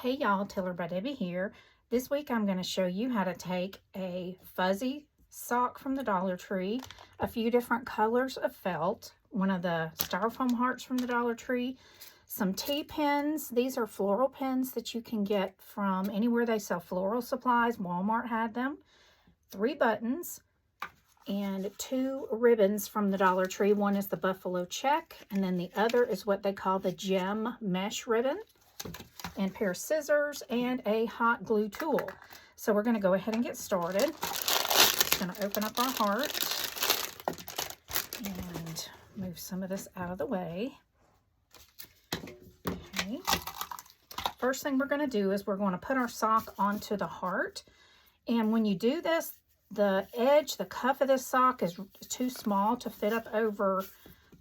Hey y'all, Tiller by Debbie here. This week I'm going to show you how to take a fuzzy sock from the Dollar Tree, a few different colors of felt, one of the styrofoam hearts from the Dollar Tree, some T-pins. These are floral pins that you can get from anywhere they sell floral supplies. Walmart had them. 3 buttons and 2 ribbons from the Dollar Tree. One is the buffalo check, and then the other is what they call the gem mesh ribbon. And a pair of scissors and a hot glue tool. So we're going to go ahead and get started. Just going to open up our heart and move some of this out of the way. Okay. First thing we're going to do is we're going to put our sock onto the heart. And when you do this, the edge, the cuff of this sock is too small to fit up over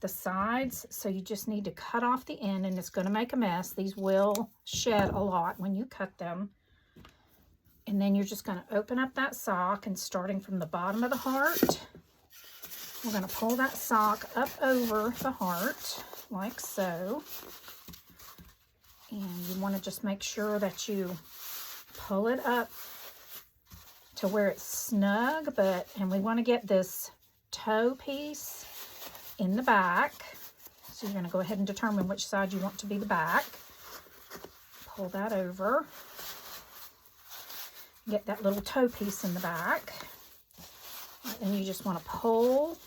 the sides, so you just need to cut off the end, and it's going to make a mess. These will shed a lot when you cut them. And then you're just going to open up that sock, and starting from the bottom of the heart, we're going to pull that sock up over the heart like so. And you want to just make sure that you pull it up to where it's snug, and we want to get this toe piece in the back. So you're going to go ahead and determine which side you want to be the back. Pull that over. Get that little toe piece in the back. And you just want to pull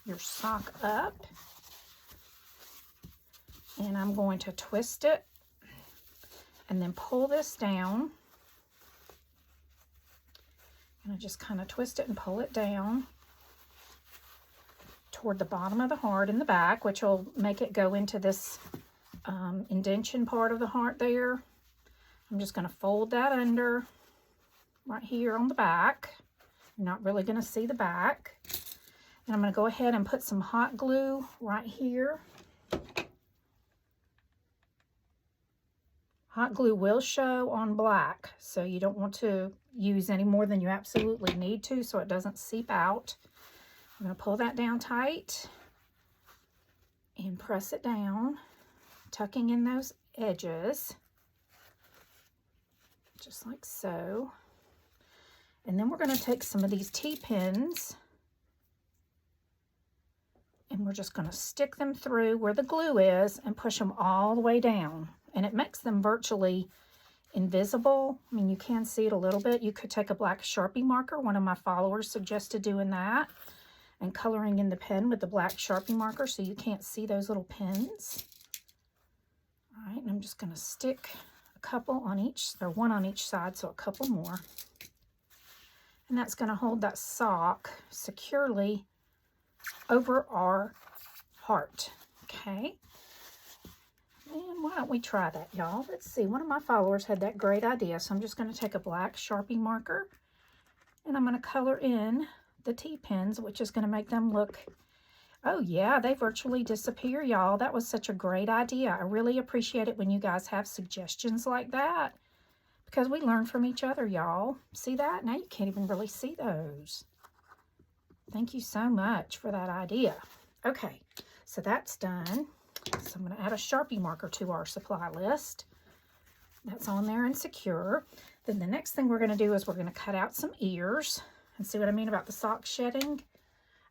your sock up. And I'm going to twist it and then pull this down. And I just kind of twist it and pull it down toward the bottom of the heart in the back, which will make it go into this indentation part of the heart there. I'm just going to fold that under right here on the back. You're not really going to see the back. And I'm going to go ahead and put some hot glue right here. Hot glue will show on black, so you don't want to use any more than you absolutely need to so it doesn't seep out. I'm going to pull that down tight and press it down, tucking in those edges, just like so. And then we're going to take some of these T-pins and we're just going to stick them through where the glue is and push them all the way down. And it makes them virtually invisible. I mean, you can see it a little bit. You could take a black Sharpie marker. One of my followers suggested doing that and coloring in the pen with the black Sharpie marker so you can't see those little pins. All right, and I'm just going to stick a couple on each, or one on each side, so a couple more. And that's going to hold that sock securely over our heart. Okay. And why don't we try that, y'all? Let's see. One of my followers had that great idea, so I'm just going to take a black Sharpie marker and I'm going to color in the T-pins, which is going to make them look, oh yeah, they virtually disappear, y'all. That was such a great idea. I really appreciate it when you guys have suggestions like that, because we learn from each other, y'all. See that? Now you can't even really see those. Thank you so much for that idea. Okay, so that's done. So I'm going to add a Sharpie marker to our supply list. That's on there and secure. Then the next thing we're going to do is we're going to cut out some ears. And see what I mean about the sock shedding?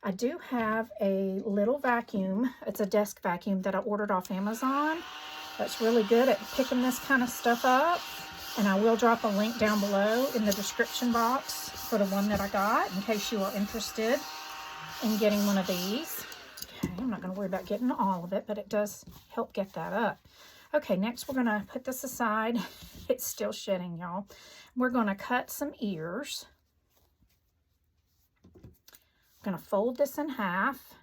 I do have a little vacuum. It's a desk vacuum that I ordered off Amazon. That's really good at picking this kind of stuff up. And I will drop a link down below in the description box for the one that I got in case you are interested in getting one of these. Okay, I'm not going to worry about getting all of it, but it does help get that up. Okay, next we're going to put this aside. It's still shedding, y'all. We're going to cut some ears. I'm going to fold this in half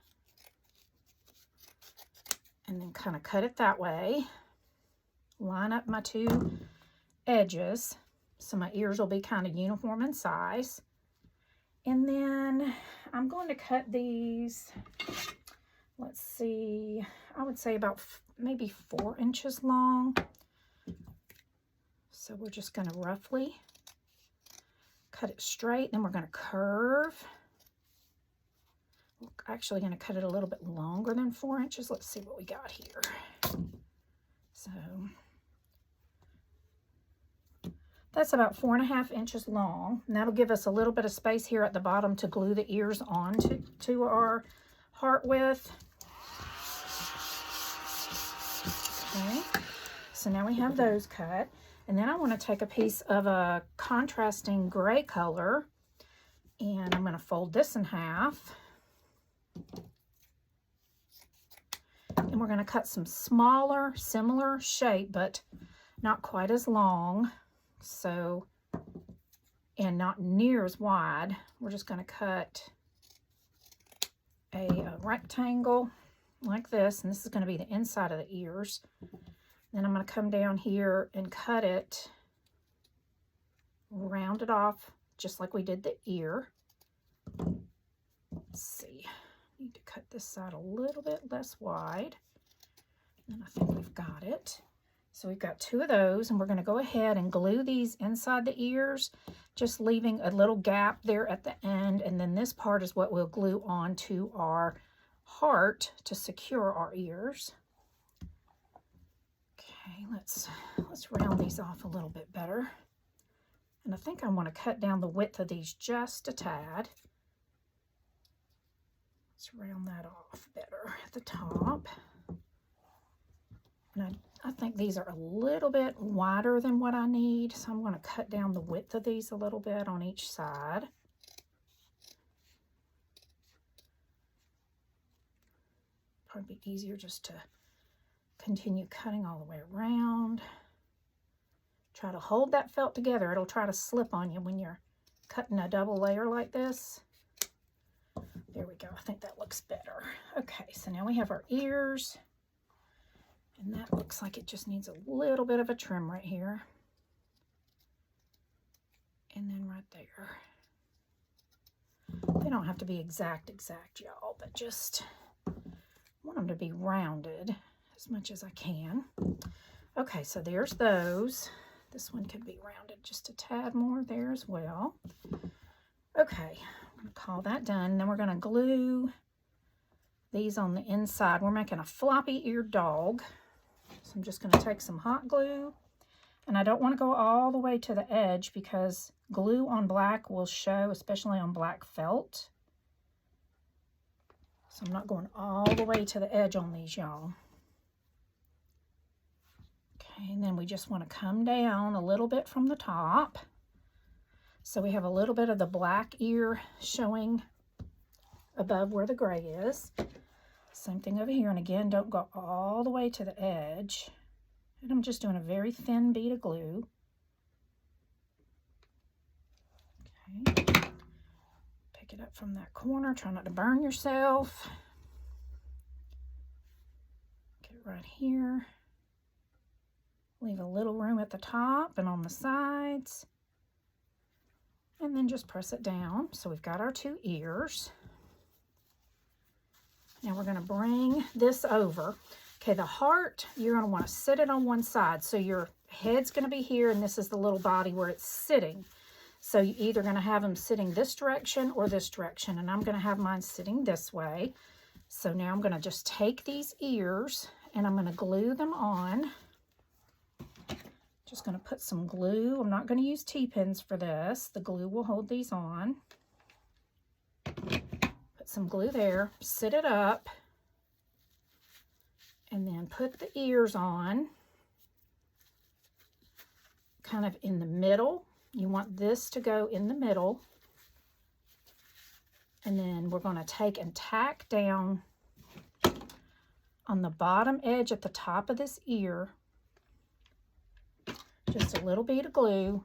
and then kind of cut it that way. Line up my 2 edges so my ears will be kind of uniform in size. And then I'm going to cut these, let's see, I would say about maybe 4 inches long. So we're just going to roughly cut it straight, then we're going to curve. We're actually going to cut it a little bit longer than 4 inches. Let's see what we got here. So That's about 4.5 inches long, and that'll give us a little bit of space here at the bottom to glue the ears on to our heart with. Okay, so now we have those cut, and then I want to take a piece of a contrasting gray color, and I'm going to fold this in half, and we're going to cut some smaller, similar shape, but not quite as long. So, and not near as wide. We're just going to cut a rectangle like this, and this is going to be the inside of the ears. Then I'm going to come down here and cut it, round it off just like we did the ear. Let's see, need to cut this side a little bit less wide, and I think we've got it. So we've got 2 of those, and we're going to go ahead and glue these inside the ears, just leaving a little gap there at the end, and then this part is what we'll glue onto our heart to secure our ears. Okay, let's round these off a little bit better. And I think I want to cut down the width of these just a tad. Let's round that off better at the top. And I think these are a little bit wider than what I need, so I'm going to cut down the width of these a little bit on each side. Probably be easier just to continue cutting all the way around. Try to hold that felt together. It'll try to slip on you when you're cutting a double layer like this. There we go. I think that looks better. Okay, so now we have our ears. And that looks like it just needs a little bit of a trim right here. And then right there. They don't have to be exact, y'all, but just want them to be rounded as much as I can. Okay, so there's those. This one could be rounded just a tad more there as well. Okay, I'm going to call that done. Then we're going to glue these on the inside. We're making a floppy-eared dog. So I'm just going to take some hot glue, and I don't want to go all the way to the edge because glue on black will show, especially on black felt. So I'm not going all the way to the edge on these, y'all. Okay, and then we just want to come down a little bit from the top. So we have a little bit of the black ear showing above where the gray is. Same thing over here, and again, don't go all the way to the edge. And I'm just doing a very thin bead of glue. Okay. Pick it up from that corner. Try not to burn yourself. Get it right here. Leave a little room at the top and on the sides. And then just press it down. So we've got our 2 ears. Now we're going to bring this over. Okay, the heart, you're going to want to sit it on one side. So your head's going to be here, and this is the little body where it's sitting. So you're either going to have them sitting this direction or this direction, and I'm going to have mine sitting this way. So now I'm going to just take these ears, and I'm going to glue them on. Just going to put some glue. I'm not going to use T-pins for this. The glue will hold these on. Put some glue there, sit it up, and then put the ears on kind of in the middle. You want this to go in the middle, and then we're going to take and tack down on the bottom edge at the top of this ear just a little bit of glue,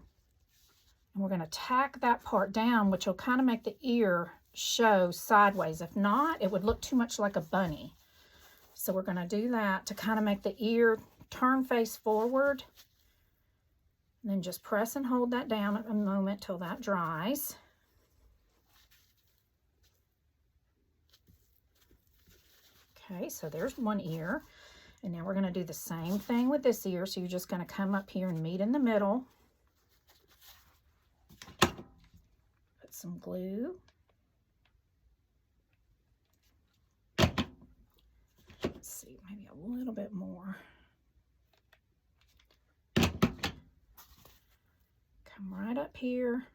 and we're going to tack that part down, which will kind of make the ear show sideways. If not, it would look too much like a bunny. So we're going to do that to kind of make the ear turn face forward. And then just press and hold that down a moment till that dries. Okay, so there's one ear. And now we're going to do the same thing with this ear. So you're just going to come up here and meet in the middle. Put some glue. Let's see, maybe a little bit more. here,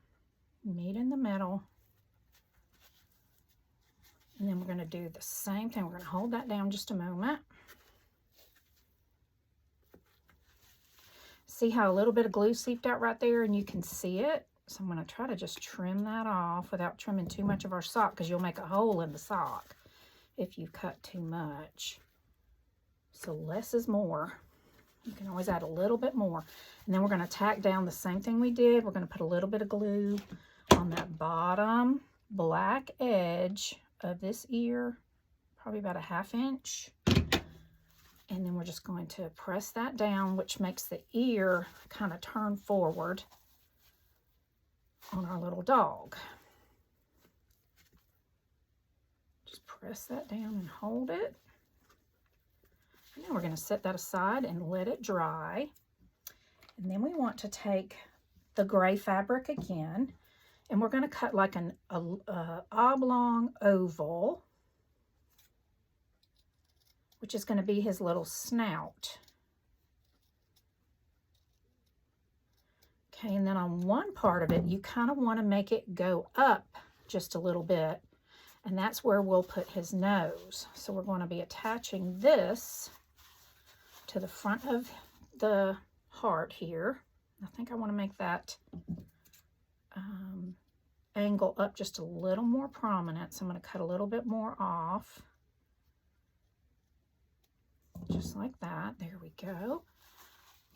meet in the middle. And then we're going to do the same thing. We're going to hold that down just a moment. See how a little bit of glue seeped out right there and you can see it? So I'm going to try to just trim that off without trimming too much of our sock, because you'll make a hole in the sock if you cut too much. So less is more. You can always add a little bit more. And then we're going to tack down the same thing we did. We're going to put a little bit of glue on that bottom black edge of this ear, probably about a 1/2 inch. And then we're just going to press that down, which makes the ear kind of turn forward on our little dog. Just press that down and hold it. And then we're going to set that aside and let it dry. And then we want to take the gray fabric again, and we're going to cut like an oblong oval, which is going to be his little snout. Okay, and then on one part of it, you kind of want to make it go up just a little bit, and that's where we'll put his nose. So we're going to be attaching this to the front of the heart here. I think I want to make that angle up just a little more prominent, so I'm going to cut a little bit more off. Just like that. There we go.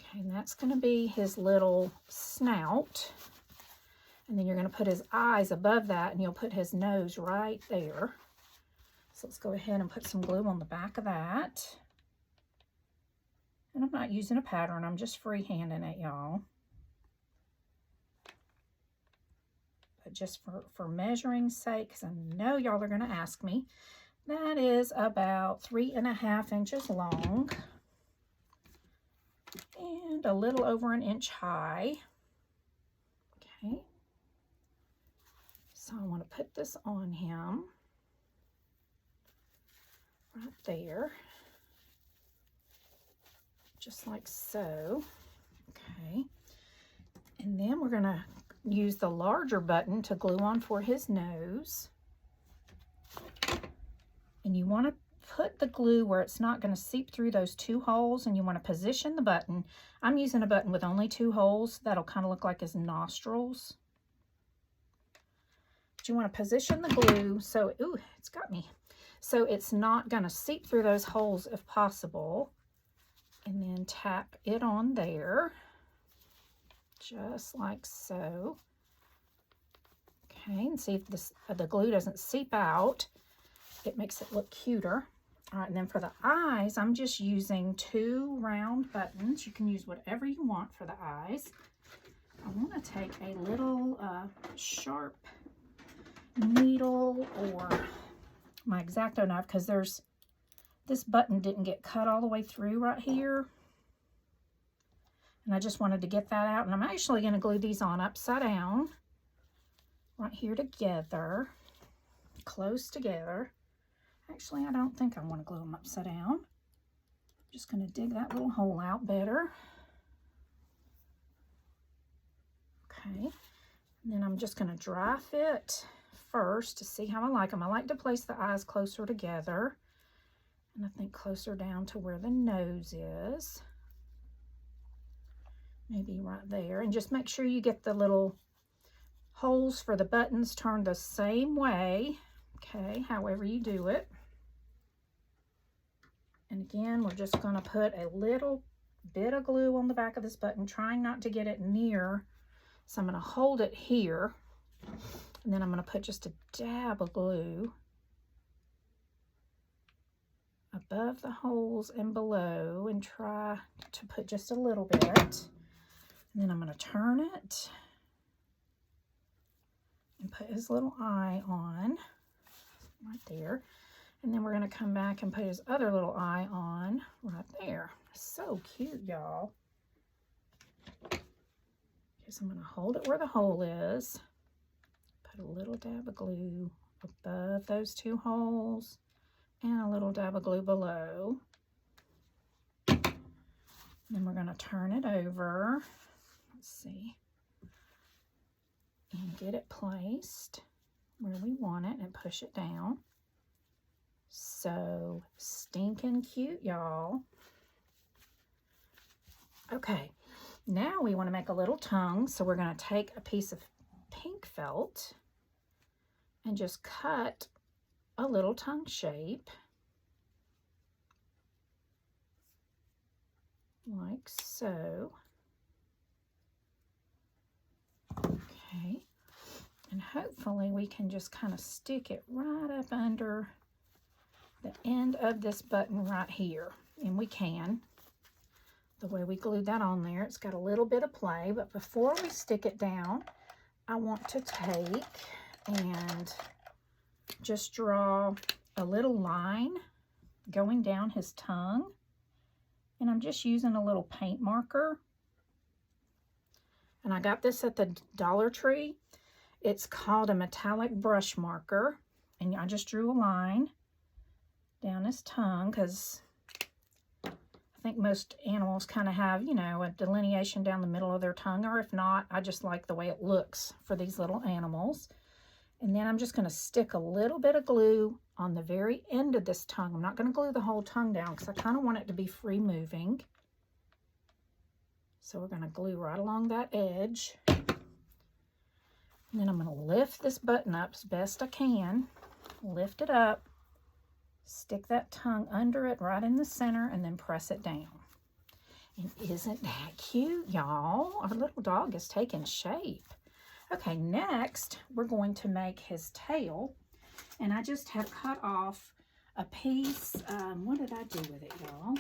Okay, and that's going to be his little snout. And then you're going to put his eyes above that, and you'll put his nose right there. So let's go ahead and put some glue on the back of that. And I'm not using a pattern, I'm just freehanding it, y'all. But just for measuring sake, because I know y'all are going to ask me, that is about 3.5 inches long and a little over 1 inch high. Okay, so I want to put this on him right there, just like so. Okay, and then we're going to use the larger button to glue on for his nose. And you want to put the glue where it's not going to seep through those 2 holes, and you want to position the button. I'm using a button with only 2 holes. That'll kind of look like his nostrils. But you want to position the glue so, ooh, it's got me. So it's not going to seep through those holes if possible. And then tap it on there, just like so. Okay, and see if the glue doesn't seep out. It makes it look cuter. All right, and then for the eyes, I'm just using 2 round buttons. You can use whatever you want for the eyes. I want to take a little sharp needle or my X-Acto knife, because this button didn't get cut all the way through right here. And I just wanted to get that out. And I'm actually going to glue these on upside down right here together, close together. Actually, I don't think I want to glue them upside down. I'm just going to dig that little hole out better. Okay, and then I'm just going to dry fit first to see how I like them. I like to place the eyes closer together, and I think closer down to where the nose is. Maybe right there. And just make sure you get the little holes for the buttons turned the same way. Okay, however you do it. And again, we're just going to put a little bit of glue on the back of this button, trying not to get it near. So I'm going to hold it here, and then I'm going to put just a dab of glue above the holes and below, and try to put just a little bit. And then I'm going to turn it and put his little eye on right there. And then we're going to come back and put his other little eye on right there. So cute, y'all. Okay, so I'm going to hold it where the hole is. Put a little dab of glue above those 2 holes and a little dab of glue below. Then we're going to turn it over. Let's see. and get it placed where we want it and push it down. So stinking cute, y'all. Okay, now we want to make a little tongue, so we're going to take a piece of pink felt and just cut a little tongue shape like so. Okay, and hopefully we can just kind of stick it right up under the end of this button right here, and we can. The way we glued that on there, it's got a little bit of play, but before we stick it down, I want to take and just draw a little line going down his tongue, and I'm just using a little paint marker, and I got this at the Dollar Tree. It's called a metallic brush marker, and I just drew a line down his tongue because I think most animals kind of have, you know, a delineation down the middle of their tongue, or if not, I just like the way it looks for these little animals. And then I'm just going to stick a little bit of glue on the very end of this tongue. I'm not going to glue the whole tongue down because I kind of want it to be free moving. So we're going to glue right along that edge. And then I'm going to lift this button up as best I can. Lift it up. Stick that tongue under it right in the center and then press it down. And isn't that cute, y'all? Our little dog is taking shape. Okay, next we're going to make his tail. And I just have cut off a piece. What did I do with it, y'all?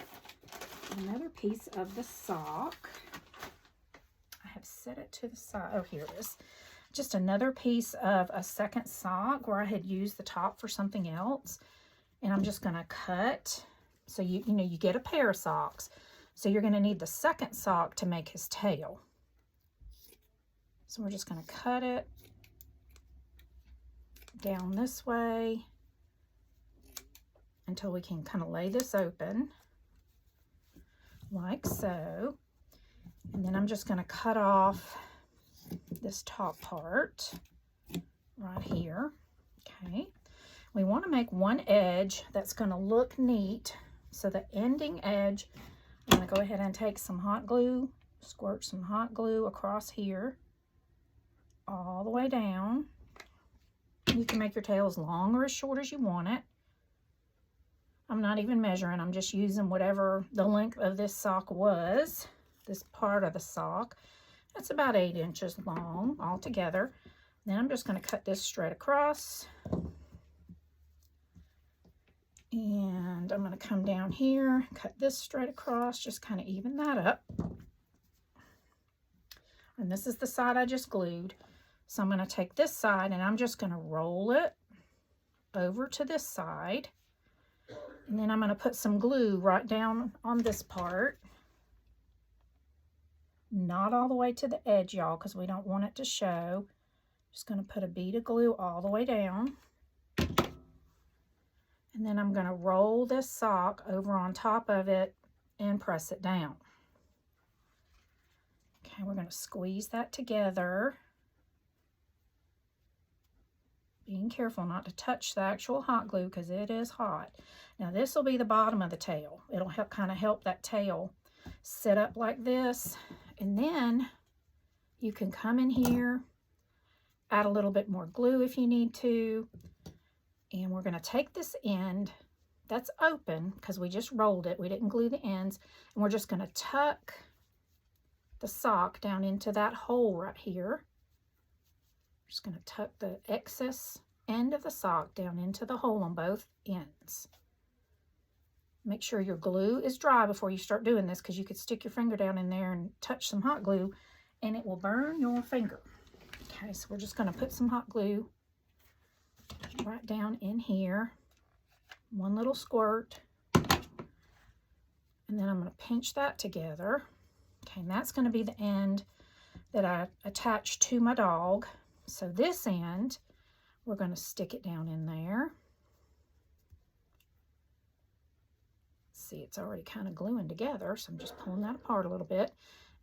Another piece of the sock. I have set it to the side. Oh, here it is. Just another piece of a second sock where I had used the top for something else. And I'm just going to cut. So you know, you get a pair of socks. So you're going to need the second sock to make his tail. So we're just going to cut it down this way until we can kind of lay this open like so. And then I'm just going to cut off this top part right here. Okay. We want to make one edge that's going to look neat. So the ending edge, I'm going to go ahead and take some hot glue, squirt some hot glue across here, all the way down. You can make your tail as long or as short as you want it. I'm not even measuring, I'm just using whatever the length of this sock was, this part of the sock. That's about 8 inches long altogether. Then I'm just going to cut this straight across. And I'm going to come down here, cut this straight across, just kind of even that up. And this is the side I just glued. So I'm going to take this side and I'm just going to roll it over to this side. And then I'm going to put some glue right down on this part. Not all the way to the edge, y'all, because we don't want it to show. Just going to put a bead of glue all the way down. And then I'm going to roll this sock over on top of it and press it down. Okay, we're going to squeeze that together. Being careful not to touch the actual hot glue because it is hot. Now this will be the bottom of the tail. It'll help kind of help that tail sit up like this. And then you can come in here, add a little bit more glue if you need to. And we're going to take this end that's open because we just rolled it. We didn't glue the ends. And we're just going to tuck the sock down into that hole right here. Just going to tuck the excess end of the sock down into the hole on both ends. Make sure your glue is dry before you start doing this because you could stick your finger down in there and touch some hot glue and it will burn your finger. Okay, so we're just going to put some hot glue right down in here, one little squirt, and then I'm going to pinch that together. Okay, and that's going to be the end that I attach to my dog. So this end, we're going to stick it down in there. See, it's already kind of gluing together, so I'm just pulling that apart a little bit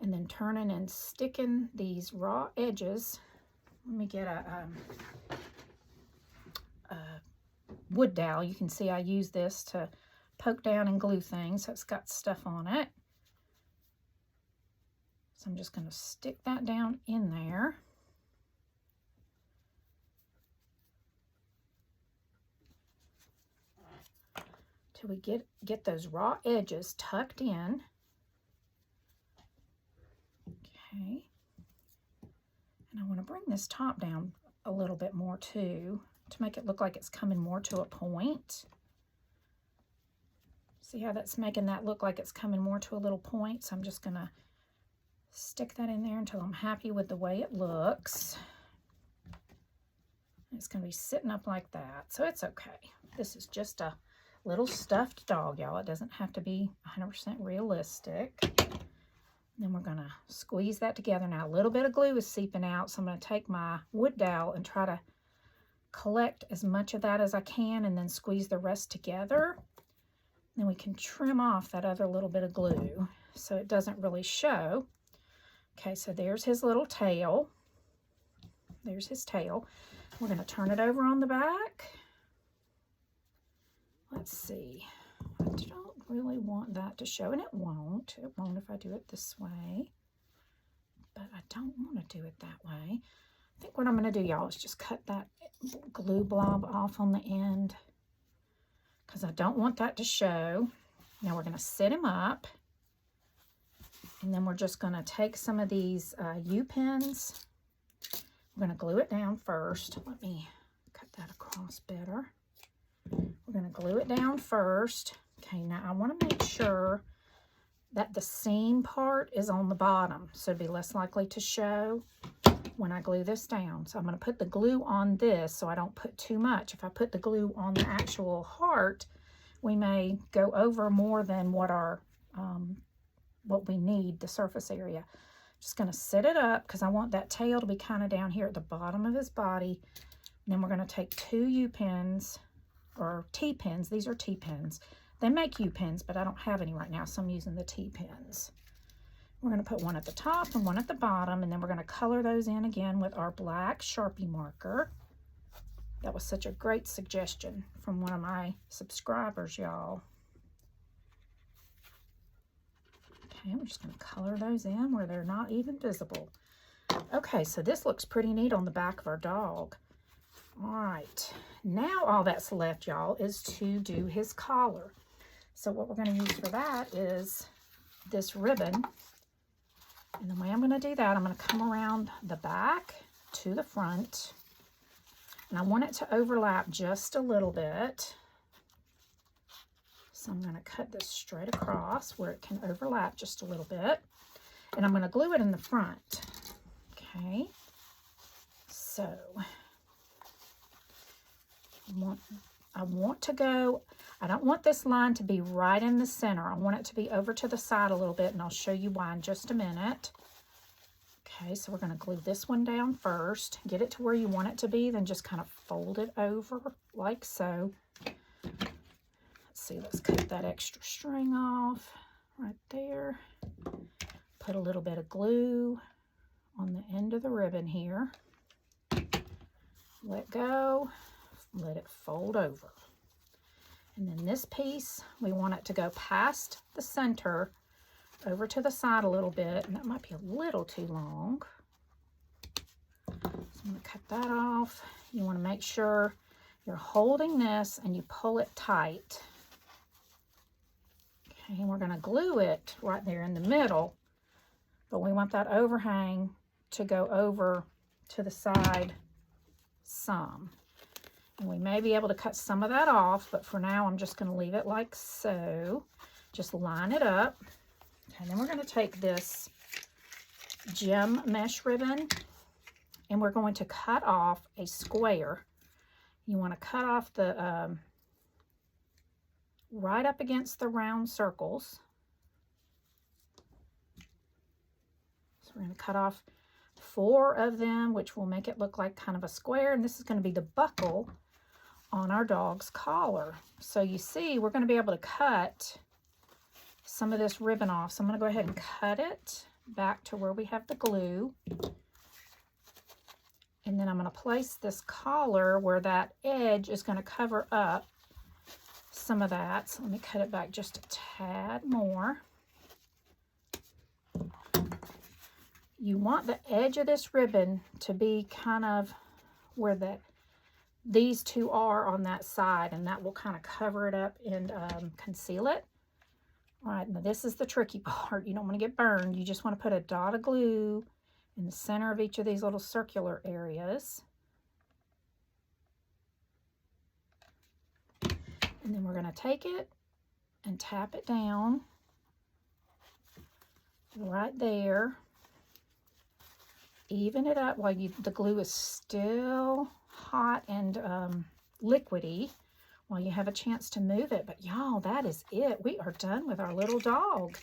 and then turning and sticking these raw edges let me get a wood dowel. You can see I use this to poke down and glue things, so it's got stuff on it. So I'm just going to stick that down in there. Till we get those raw edges tucked in. Okay. And I want to bring this top down a little bit more too, to make it look like it's coming more to a point. See how that's making that look like it's coming more to a little point? So I'm just going to stick that in there until I'm happy with the way it looks. It's going to be sitting up like that, so it's okay. This is just a little stuffed dog, y'all. It doesn't have to be 100% realistic. Then we're going to squeeze that together. Now, a little bit of glue is seeping out, so I'm going to take my wood dowel and try to collect as much of that as I can and then squeeze the rest together. Then we can trim off that other little bit of glue so it doesn't really show. Okay, so there's his little tail. There's his tail. We're going to turn it over on the back. Let's see. I don't really want that to show, and it won't. It won't if I do it this way. But I don't want to do it that way. I think what I'm going to do, y'all, is just cut that glue blob off on the end, because I don't want that to show. Now we're going to sit him up, and then we're just going to take some of these U-pins. We're going to glue it down first. Let me cut that across better. We're going to glue it down first. Okay, now I want to make sure that the seam part is on the bottom, so it'd be less likely to show when I glue this down. So I'm going to put the glue on this so I don't put too much. If I put the glue on the actual heart, we may go over more than what our what we need, the surface area. Just going to set it up because I want that tail to be kind of down here at the bottom of his body. And then we're going to take 2 U-pins, or T-pins. These are T-pins. They make U-pins, but I don't have any right now, so I'm using the T-pins. We're going to put one at the top and one at the bottom, and then we're going to color those in again with our black Sharpie marker. That was such a great suggestion from one of my subscribers, y'all. Okay, we're just going to color those in where they're not even visible. Okay, so this looks pretty neat on the back of our dog. All right, now all that's left, y'all, is to do his collar. So what we're going to use for that is this ribbon. And the way I'm going to do that, I'm going to come around the back to the front. And I want it to overlap just a little bit. So I'm going to cut this straight across where it can overlap just a little bit. And I'm going to glue it in the front. Okay. So I want to go, I don't want this line to be right in the center. I want it to be over to the side a little bit, and I'll show you why in just a minute. Okay, so we're going to glue this one down first. Get it to where you want it to be, then just kind of fold it over like so. Let's see, let's cut that extra string off right there. Put a little bit of glue on the end of the ribbon here. Let go. Let it fold over. And then this piece, we want it to go past the center over to the side a little bit, and that might be a little too long. So I'm going to cut that off. You want to make sure you're holding this and you pull it tight. Okay, and we're going to glue it right there in the middle, but we want that overhang to go over to the side some. And we may be able to cut some of that off, but for now I'm just going to leave it like so. Just line it up. And then we're going to take this gem mesh ribbon and we're going to cut off a square. You want to cut off the right up against the round circles. So we're going to cut off 4 of them, which will make it look like kind of a square. And this is going to be the buckle on our dog's collar. So you see, we're going to be able to cut some of this ribbon off. So I'm going to go ahead and cut it back to where we have the glue. And then I'm going to place this collar where that edge is going to cover up some of that. So let me cut it back just a tad more. You want the edge of this ribbon to be kind of where these two are on that side, and that will kind of cover it up and conceal it. All right, now this is the tricky part. You don't want to get burned. You just want to put a dot of glue in the center of each of these little circular areas. And then we're going to take it and tap it down right there. Even it up while the glue is still hot and liquidy, while you have a chance to move it. But y'all, that is it. We are done with our little dog.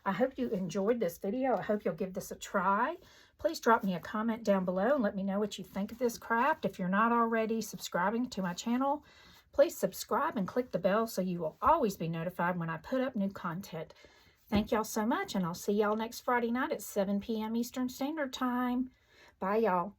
I hope you enjoyed this video. I hope you'll give this a try. Please drop me a comment down below and let me know what you think of this craft. If you're not already subscribing to my channel, please subscribe and click the bell so you will always be notified when I put up new content. Thank y'all so much, and I'll see y'all next Friday night at 7 p.m. Eastern Standard Time. Bye, y'all.